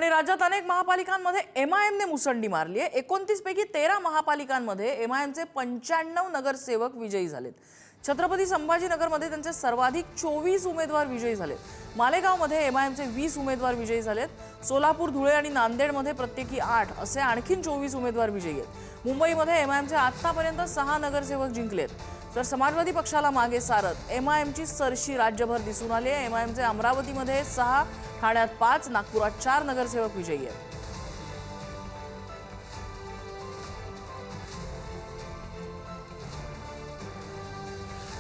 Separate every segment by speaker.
Speaker 1: आणि राज्यात अनेक महापालिकांमध्ये एमआयएमने मुसंडी मारली आहे। 29 पैकी 13 महापालिकांमध्ये एमआयएमचे 95 नगरसेवक विजयी झालेत। छत्रपती संभाजीनगरमध्ये त्यांचे सर्वाधिक 24 उमेदवार विजयी झालेत। मालेगावमध्ये एमआयएमचे 20 उमेदवार विजयी झालेत। सोलापूर, धुळे आणि नांदेडमध्ये प्रत्येकी 8 असे आणखीन 24 उमेदवार विजयी आहेत। मुंबईमध्ये एमआयएमचे आतापर्यंत 6 नगरसेवक जिंकलेत, तर समाजवादी पक्षाला मागे सारत एमआयएमची सरशी राज्यभर दिसून आली आहे। एमआयएमचे अमरावतीमध्ये 6, ठाण्यात 5, नागपुरात 4 नगरसेवक विजयी आहेत।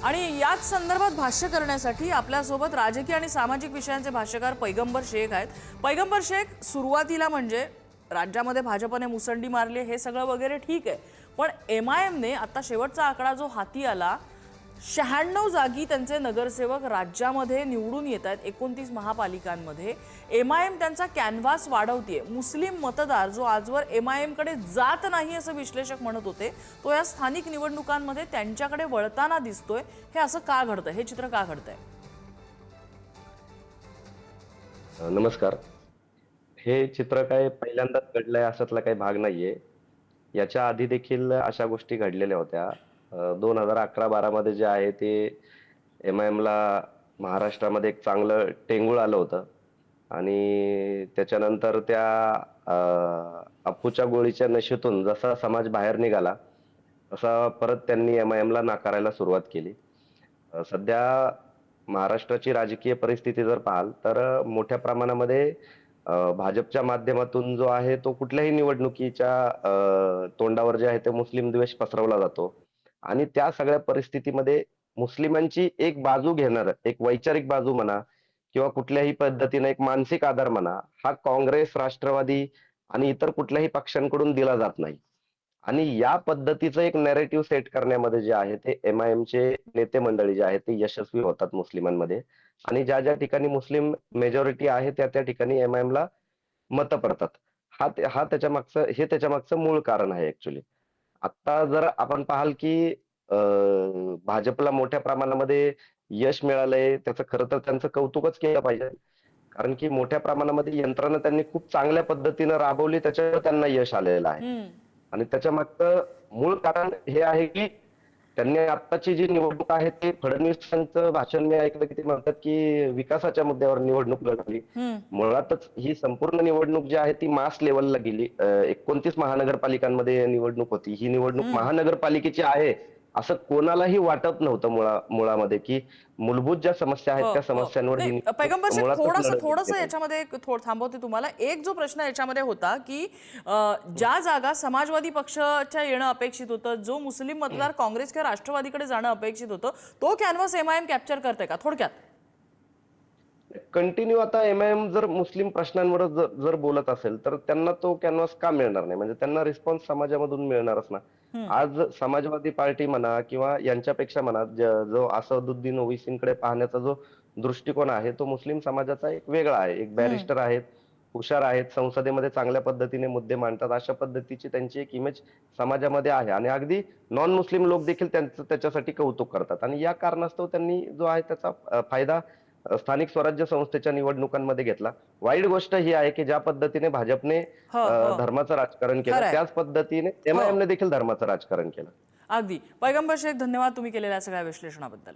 Speaker 1: आणि याच संदर्भात भाष्य करण्यासाठी आपल्यासोबत राजकीय आणि सामाजिक विषयांचे भाष्यकार पैगंबर शेख आहेत। पैगंबर शेख, सुरुवातीला म्हणजे राज्यामध्ये भाजपने मुसंडी मारली हे सगळं वगैरे ठीक आहे, पण एमआयएमने आता शेवटचा आकडा जो हाती आला, 96 जागी त्यांचे नगरसेवक राज्यामध्ये निवडून येत आहेत। 29 महापालिकांमध्ये एमआयएम त्यांचा कॅनव्हास वाढवतीये। मुस्लिम मतदार जो आजवर एमआयएम कडे जात नाही असं विश्लेषक म्हणत होते, तो या स्थानिक निवडणुकांमध्ये त्यांच्याकडे वळताना दिसतोय। हे असं का घडतंय? हे चित्र का घडतंय?
Speaker 2: नमस्कार. हे चित्र काय पहिल्यांदाच घडलंय अशातला काही भाग नाहीये. याच्या आधी देखील अशा गोष्टी घडलेल्या होत्या। 2011-12 मध्ये जे आहे ते एमआयएमला महाराष्ट्रामध्ये एक चांगलं टेंगूळ आलं होतं आणि त्याच्यानंतर त्या अफूच्या गोळीच्या नशेतून जसा समाज बाहेर निघाला तसा परत त्यांनी एमआयएमला नाकारायला सुरुवात केली। सध्या महाराष्ट्राची राजकीय परिस्थिती जर पाहाल तर मोठ्या प्रमाणामध्ये भाजपच्या माध्यमातून जो आहे तो कुठल्याही निवडणुकीच्या तोंडावर जे आहे ते मुस्लिम द्वेष पसरवला जातो आणि त्या सगळ्या परिस्थितीमध्ये मुस्लिमांची एक बाजू घेणार, एक वैचारिक बाजू म्हणा किंवा कुठल्याही पद्धतीने एक मानसिक आधार म्हणा, हा काँग्रेस, राष्ट्रवादी आणि इतर कुठल्याही पक्षांकडून दिला जात नाही। आणि या पद्धतीचं एक नॅरेटिव्ह सेट करण्यामध्ये जे आहे ते एमआयएमचे नेते मंडळी जे आहेत ते यशस्वी होतात मुस्लिमांमध्ये आणि ज्या ज्या ठिकाणी मुस्लिम मेजॉरिटी आहे त्या त्या ठिकाणी एमआयएमला मतं पडतात। हे त्याच्या मागचं मूळ कारण आहे ऍक्च्युली। आता जर आपण पाहाल की भाजपला मोठ्या प्रमाणामध्ये यश मिळालंय, त्याचं खरं तर त्यांचं कौतुकच केलं पाहिजे, कारण की मोठ्या प्रमाणामध्ये यंत्रणा त्यांनी खूप चांगल्या पद्धतीनं राबवली, त्याच्यावर त्यांना यश आलेलं आहे। आणि त्याच्या मागचं मूळ कारण हे आहे की त्यांनी आत्ताची जी निवडणूक आहे ते फडणवीसांचं भाषण मी ऐकलं की ते म्हणतात की विकासाच्या मुद्द्यावर निवडणूक लढवली। मुळातच ही संपूर्ण निवडणूक जी आहे ती मास लेवलला गेली। 29 महानगरपालिकांमध्ये निवडणूक होती। ही निवडणूक महानगरपालिकेची आहे असं कोणालाही वाटत नव्हतं मुळामध्ये की मूलभूत ज्या समस्या आहेत त्या समस्यांवर ही
Speaker 1: पैगंबर शेख, थोडंसं याच्यामध्ये थांबवते तुम्हाला। एक जो प्रश्न याच्यामध्ये होता की ज्या जागा समाजवादी पक्षाच्या येणं अपेक्षित होतं, जो मुस्लिम मतदार काँग्रेस किंवा राष्ट्रवादीकडे जाणं अपेक्षित होतं, तो कॅनव्हास एमआयएम कॅप्चर करते का? थोडक्यात
Speaker 2: कंटिन्यू आता एमआयएम जर मुस्लिम प्रश्नांवर जर बोलत असेल तर त्यांना तो कॅनव्हास का मिळणार नाही? म्हणजे त्यांना रिस्पॉन्स समाजामधून मिळणारच ना। आज समाजवादी पार्टी म्हणा किंवा यांच्यापेक्षा म्हणा जो असदुद्दीन ओवैसींकडे पाहण्याचा जो दृष्टिकोन आहे तो मुस्लिम समाजाचा एक वेगळा आहे। एक बॅरिस्टर आहेत, हुशार आहेत, संसदेमध्ये चांगल्या पद्धतीने मुद्दे मांडतात, अशा पद्धतीची त्यांची एक इमेज समाजामध्ये आहे आणि अगदी नॉन मुस्लिम लोक देखील त्याच्यासाठी कौतुक करतात आणि या कारणास्तव त्यांनी जो आहे त्याचा फायदा स्थानिक स्वराज्य संस्थेच्या निवडणुकांमध्ये घेतला। वाईट गोष्ट ही आहे की ज्या पद्धतीने भाजपने धर्माचं राजकारण केलं त्याच पद्धतीने एमआयएमने देखील धर्माचं राजकारण केलं।
Speaker 1: अगदी। पैगंबर शेख, धन्यवाद तुम्ही केलेल्या सगळ्या विश्लेषणाबद्दल।